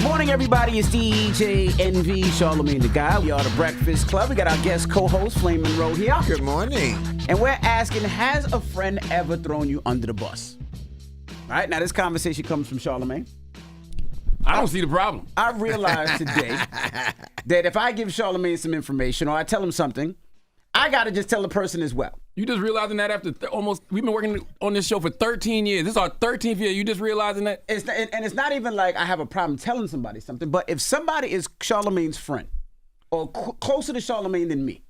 Morning, everybody. It's DJ NV, Charlamagne the Guy. We are the Breakfast Club. We got our guest co-host, Flame Monroe, here. Good morning. And we're asking, has a friend ever thrown you under the bus? All right, now this conversation comes from Charlamagne. I don't see the problem. I realized today that if I give Charlamagne some information or I tell him something, I got to just tell the person as well. You just realizing that after we've been working on this show for 13 years. This is our 13th year. You just realizing that? And it's not even like I have a problem telling somebody something, but if somebody is Charlamagne's friend or closer to Charlamagne than me,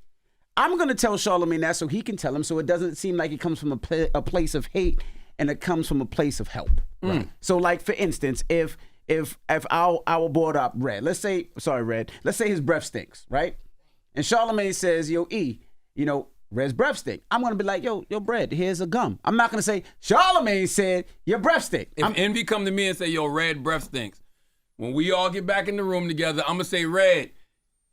I'm going to tell Charlamagne that so he can tell him so it doesn't seem like it comes from a place of hate and it comes from a place of help. Right. So like, for instance, if our board up Red, let's say his breath stinks, right? And Charlamagne says, yo, E, you know, Red's breath stink. I'm going to be like, yo, Red, here's a gum. I'm not going to say, Charlamagne said your breath stink. If Envy come to me and say, yo, Red breath stinks, when we all get back in the room together, I'm going to say, Red,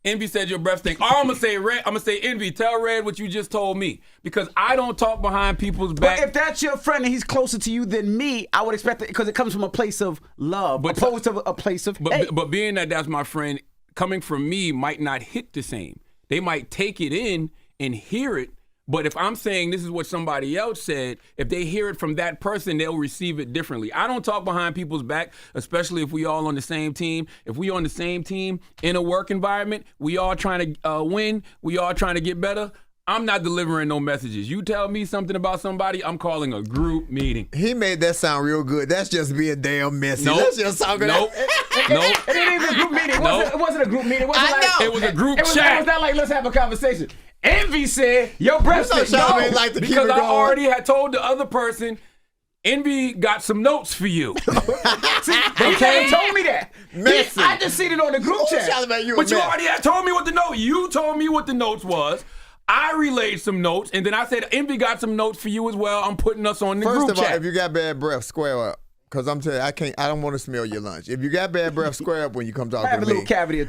Envy said your breath stink. Or I'm going to say, Red, I'm going to say, Envy, tell Red what you just told me. Because I don't talk behind people's back. But if that's your friend and he's closer to you than me, I would expect it because it comes from a place of love, opposed to a place of hate. But being that that's my friend, coming from me might not hit the same. They might take it in and hear it. But if I'm saying this is what somebody else said, if they hear it from that person, they'll receive it differently. I don't talk behind people's back, especially if we all on the same team. If we on the same team in a work environment, we all trying to win, we all trying to get better. I'm not delivering no messages. You tell me something about somebody, I'm calling a group meeting. He made that sound real good. That's just being damn messy. Nope. That's just talking. Nope. Nope. It ain't even a group meeting. It wasn't a group meeting. It wasn't It was a group chat. It was not like, let's have a conversation. Envy said, your breath stink. Because I already had told the other person, Envy got some notes for you. See, they never told me that. I just seen it on the group chat. But you already had told me what the note. You told me what the notes was. I relayed some notes, and then I said, Envy got some notes for you as well. I'm putting us on the group chat. First of all, if you got bad breath, square up. Because I'm telling you, I don't want to smell your lunch. If you got bad breath, square up when you come talk to me. Have a little cavity.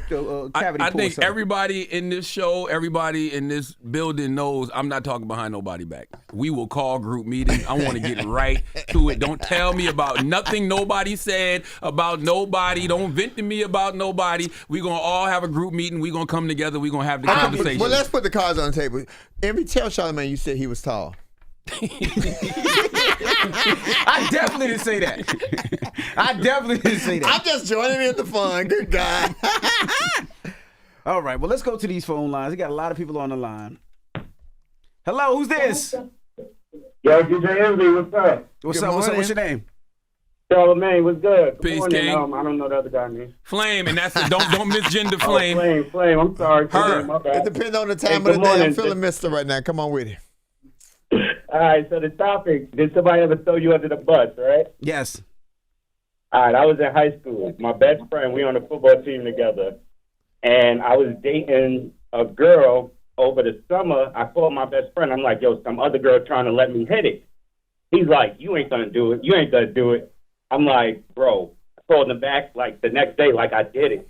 I think everybody in this show, everybody in this building knows I'm not talking behind nobody back. We will call group meetings. I want to get right to it. Don't tell me about nothing nobody said about nobody. Don't vent to me about nobody. We're going to all have a group meeting. We're going to come together. We're going to have the conversation. Well, let's put the cards on the table. Envy, tell Charlamagne you said he was tall. I definitely didn't say that. I'm just joining in the fun. Good guy. All right, well, let's go to these phone lines. We got a lot of people on the line. Hello, who's this? Yo, DJ Envy, what's up? What's up? What's your name? Charlamagne, what's good? Peace, morning. King. I don't know the other guy's name. Flame, and that's it. Don't misgender Flame. Flame. I'm sorry. Her. My bad. It depends on the time of the day. I'm feeling mister right now. Come on with it. All right, so the topic, did somebody ever throw you under the bus, right? Yes. All right, I was in high school. My best friend, we on the football team together, and I was dating a girl over the summer. I called my best friend. I'm like, yo, some other girl trying to let me hit it. He's like, you ain't going to do it. You ain't going to do it. I'm like, bro, I called him back like the next day like I did it.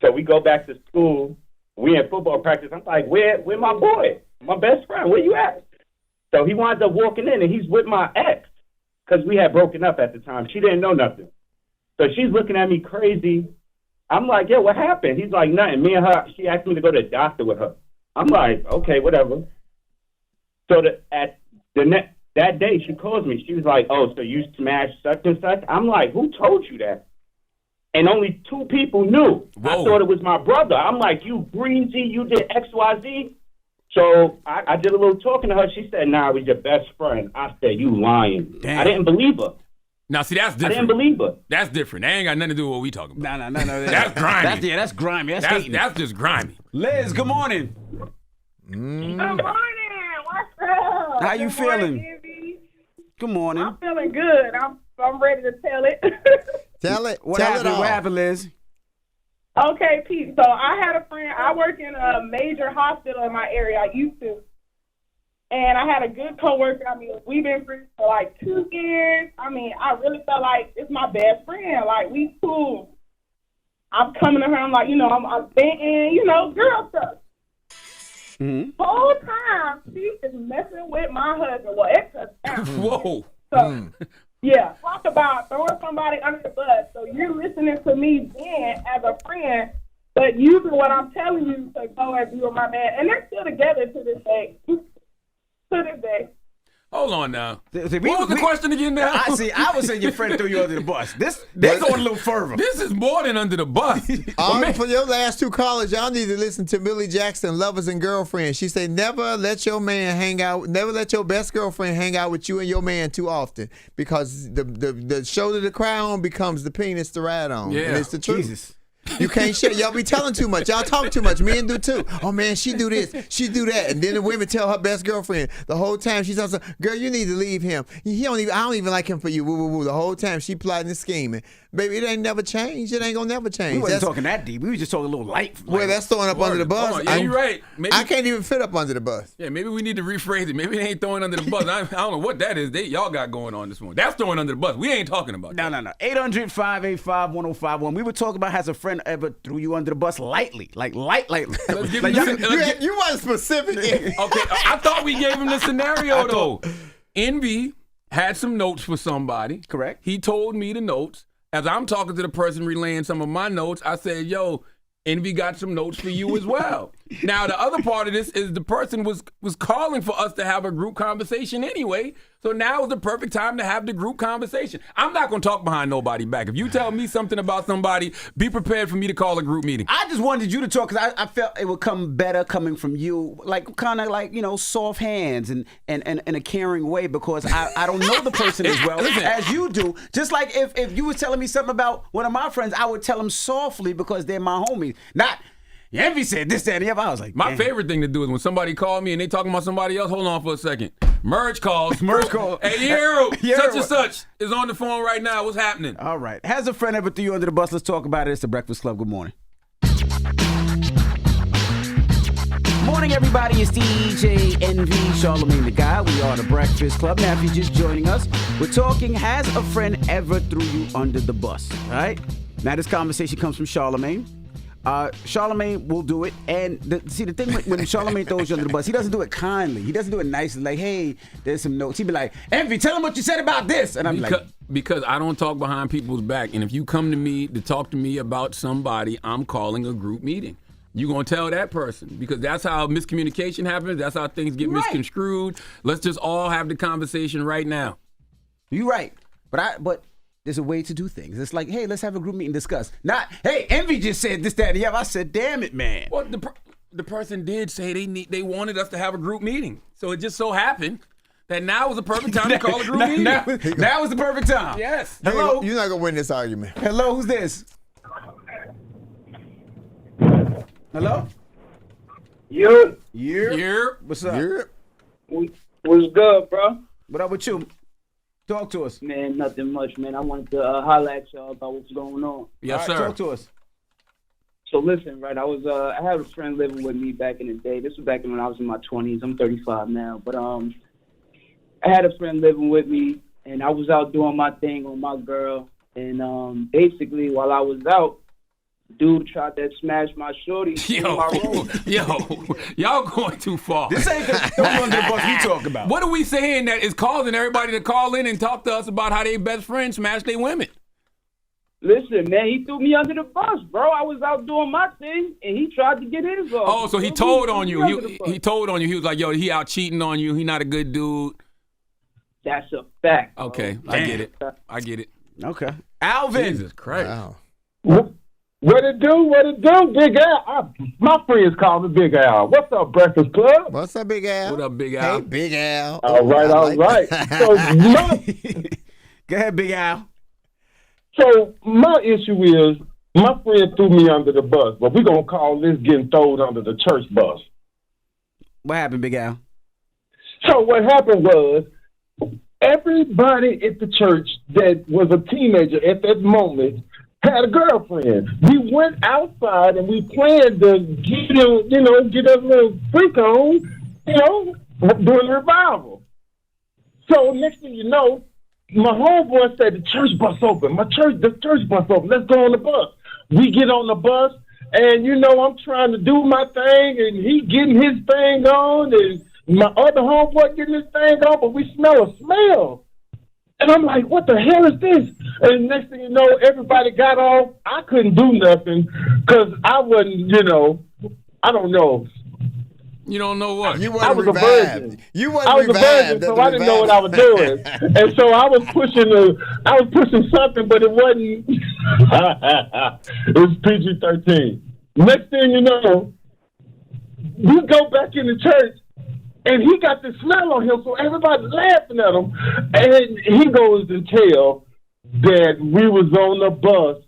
So we go back to school. We in football practice. I'm like, where my boy? My best friend, where you at? So he winds up walking in, and he's with my ex because we had broken up at the time. She didn't know nothing. So she's looking at me crazy. I'm like, yeah, what happened? He's like, nothing. Me and her, she asked me to go to the doctor with her. I'm like, okay, whatever. So that day, she calls me. She was like, oh, so you smashed such and such? I'm like, who told you that? And only 2 people knew. Whoa. I thought it was my brother. I'm like, you greasy, you did X, Y, Z. So I did a little talking to her. She said, nah, it was your best friend. I said, you lying. Damn. I didn't believe her. Now, see, that's different. I didn't believe her. That's different. That ain't got nothing to do with what we talking about. No. That's grimy. That's grimy. That's just grimy. Liz, good morning. Good morning. What's up? How you Good feeling? morning, Envy. Good morning. I'm feeling good. I'm ready to tell it. Tell it. What tell happened? it all. What happened, Liz? Okay, Pete. So I had a friend. I work in a major hospital in my area. I used to. And I had a good coworker. I mean, we've been friends for like 2 years. I mean, I really felt like it's my best friend. Like, we cool. I'm coming to her. I'm like, I'm thinking, girl stuff. Mm-hmm. Whole time, she is messing with my husband. Well, ex-husband. Whoa. So Yeah, talk about throwing somebody under the bus. So you're listening to me then as a friend, but using what I'm telling you to go and be with my man. And they're still together to this day. To this day. Hold on now. What was the question again now? I would say your friend threw you under the bus. They're going a little further. This is more than under the bus. For your last two callers, y'all need to listen to Millie Jackson, Lovers and Girlfriends. She said, never let your best girlfriend hang out with you and your man too often, because the shoulder to cry on becomes the penis to ride on. Yeah. And it's the truth. Jesus. You can't share. Y'all be telling too much. Y'all talk too much. Men do too. Oh man, she do this, she do that, and then the women tell her best girlfriend the whole time she tells her, "Girl, you need to leave him. I don't even like him for you." Woo woo woo. The whole time she plotting and scheming. Baby, it ain't never changed. It ain't gonna never change. We wasn't talking that deep. We were just talking a little light. Well, that's throwing up under the bus. Yeah, you're right. Maybe, I can't even fit up under the bus. Yeah, maybe we need to rephrase it. Maybe they ain't throwing under the bus. I don't know what that is. Y'all got going on this morning. That's throwing under the bus. We ain't talking about that. No. 800-585-1051. We were talking about, has a friend ever threw you under the bus lightly? Like lightly. Let's give Like, You weren't specific. Okay, I thought we gave him the scenario though. Envy had some notes for somebody. Correct. He told me the notes. As I'm talking to the person relaying some of my notes, I said, yo, Envy got some notes for you as well. Now, the other part of this is the person was calling for us to have a group conversation anyway. So now is the perfect time to have the group conversation. I'm not going to talk behind nobody back. If you tell me something about somebody, be prepared for me to call a group meeting. I just wanted you to talk because I felt it would come better coming from you, like kind of like, soft hands and in a caring way, because I don't know the person as well as you do. Just like if you were telling me something about one of my friends, I would tell them softly because they're my homies. Not, Envy said this, that, and the other. I was like, my favorite thing to do is when somebody called me and they talking about somebody else. Hold on for a second. Merge calls. Hey, such and such is on the phone right now. What's happening? All right. Has a friend ever threw you under the bus? Let's talk about it. It's the Breakfast Club. Good morning. Morning, everybody. It's DJ Envy, Charlamagne the Guy. We are the Breakfast Club. Now, if you're just joining us, we're talking, has a friend ever threw you under the bus? All right. Now, this conversation comes from Charlamagne. Charlamagne will do it, and the thing when Charlamagne throws you under the bus, he doesn't do it kindly. He doesn't do it nicely, like, hey, there's some notes. He'd be like, Envy, tell him what you said about this, and I'm because I don't talk behind people's back, and if you come to me to talk to me about somebody, I'm calling a group meeting. You're going to tell that person, because that's how miscommunication happens. That's how things get misconstrued. Let's just all have the conversation right now. You're right, but there's a way to do things. It's like, hey, let's have a group meeting, discuss. Not, hey, Envy just said this, that, and the other. I said, damn it, man. Well, the person did say they wanted us to have a group meeting. So it just so happened that now was the perfect time to call a group meeting. Now was the perfect time. Yes. Hello? You're not going to win this argument. Hello, who's this? Hello? You. Yeah. What's up? What's good, bro? What up with you? Talk to us. Man, nothing much, man. I wanted to holler at y'all about what's going on. Yes, right, sir. Talk to us. So listen, right, I had a friend living with me back in the day. This was back when I was in my 20s. I'm 35 now. But I had a friend living with me, and I was out doing my thing on my girl. And basically, while I was out, dude tried to smash my shorty in my room. Y'all going too far. This ain't the one that bus we talk about. What are we saying that is causing everybody to call in and talk to us about how their best friends smash their women? Listen, man, he threw me under the bus, bro. I was out doing my thing, and he tried to get his off. Oh, so he told on you. He told on you. He was like, yo, he out cheating on you. He not a good dude. That's a fact. Bro. Okay, I get it. Okay. Alvin. Jesus Christ. Wow. What it do, Big Al? My friends call me Big Al. What's up, Breakfast Club? What's up, Big Al? What up, Big Al? Hey, Big Al. All right. So Go ahead, Big Al. So my issue is, my friend threw me under the bus, but we're going to call this getting thrown under the church bus. What happened, Big Al? So what happened was, everybody at the church that was a teenager at that moment had a girlfriend. We went outside and we planned to get a little freak on, during the revival. So next thing you know, my homeboy said, the church bus open. The church bus open. Let's go on the bus. We get on the bus, and I'm trying to do my thing, and he getting his thing on, and my other homeboy getting his thing on, but we smell a smell. And I'm like, what the hell is this? And next thing you know, everybody got off. I couldn't do nothing because I wasn't, I don't know. You don't know what? You I wasn't was a revived. virgin. You I wasn't was a virgin, revived. so I didn't know what I was doing. And so I was pushing something, but it wasn't. It was PG-13. Next thing you know, we go back in the church, and he got the smell on him, so everybody's laughing at him. And he goes and tell that we was on the bus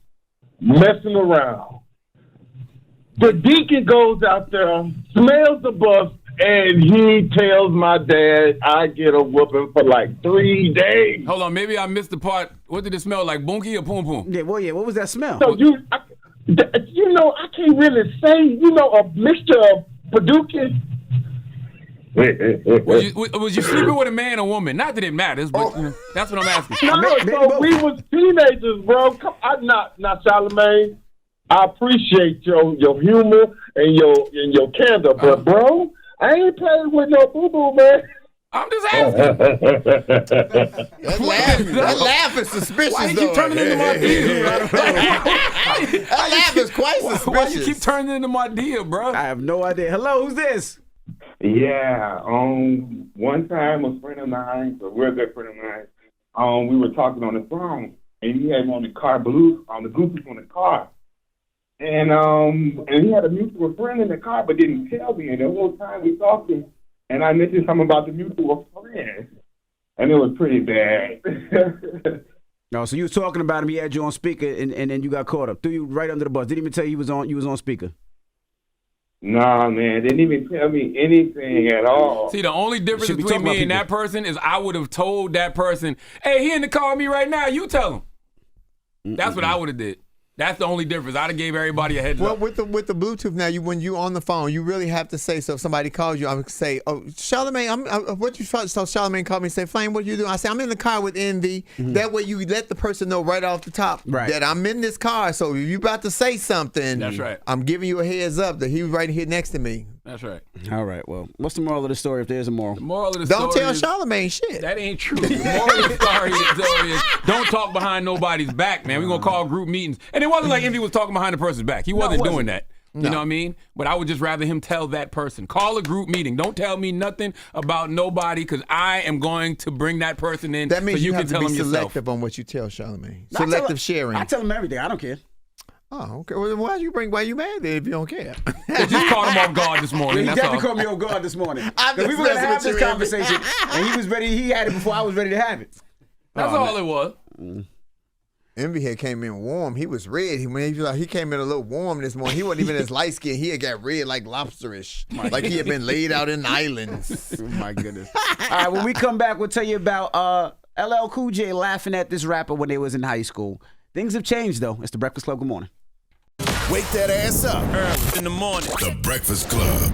messing around. The deacon goes out there, smells the bus, and he tells my dad I get a whooping for like 3 days. Hold on, maybe I missed the part. What did it smell like, bunky or poom poom? Yeah, what was that smell? So I can't really say, a mixture of Paducah. Was you sleeping with a man or woman? Not that it matters, but that's what I'm asking. No, so we was teenagers, bro. I'm not Charlamagne. I appreciate your humor and your candor, but bro, I ain't playing with no boo boo, man. I'm just asking. That laugh is suspicious. Why you keep turning into my deal? That laugh is quite suspicious. Why you keep turning into my deal, bro? I have no idea. Hello, who's this? Yeah, one time a friend of mine, a real good friend of mine, we were talking on the phone, and he had him on the car Bluetooth on the car. And he had a mutual friend in the car, but didn't tell me. And the whole time we talking, and I mentioned something about the mutual friend, and it was pretty bad. No, so you was talking about him. He had you on speaker, and then you got caught up. Threw you right under the bus. Didn't even tell you you was on speaker. Nah, man, didn't even tell me anything at all. See, the only difference between me and that person is I would have told that person, "Hey, he in the car with me right now. You tell him." That's what I would have did. That's the only difference. I'd have gave everybody a heads up. With the Bluetooth now, when you on the phone, you really have to say. So if somebody calls you, I would say, "Oh, Charlamagne, what you?" So Charlamagne called me and said, "Flame, what you doing?" I say, "I'm in the car with Envy." That way, you let the person know right off the top that I'm in this car. So if you about to say something, that's right. I'm giving you a heads up that he was right here next to me. That's right. All right. Well, what's the moral of the story? If there's a moral, The moral of the Don't story tell is, Charlamagne shit. that ain't true. The moral of the story is don't talk behind nobody's back, man. We're going to call group meetings. And it wasn't like Envy was talking behind the person's back. He wasn't doing that. You know what I mean? But I would just rather him tell that person. Call a group meeting. Don't tell me nothing about nobody because I am going to bring that person in That means so you you have can to tell be him yourself. selective on what you tell Charlamagne. I tell Selective him- sharing. I tell him everything. I don't care. Oh, okay. Well, why you mad then if you don't care? It just caught him off guard this morning. He That's definitely all. caught me on guard this morning. I'm just We were gonna messing have with this you, conversation, and he was ready. He had it before I was ready to have it. That's all it was. Envy had came in warm. He was red. He came in a little warm this morning. He wasn't even as light skinned. He had got red like lobsterish, like he had been laid out in the islands. Oh my goodness. All right, when we come back, we'll tell you about LL Cool J laughing at this rapper when they was in high school. Things have changed though. It's the Breakfast Club. Good morning. Wake that ass up early in the morning. The Breakfast Club.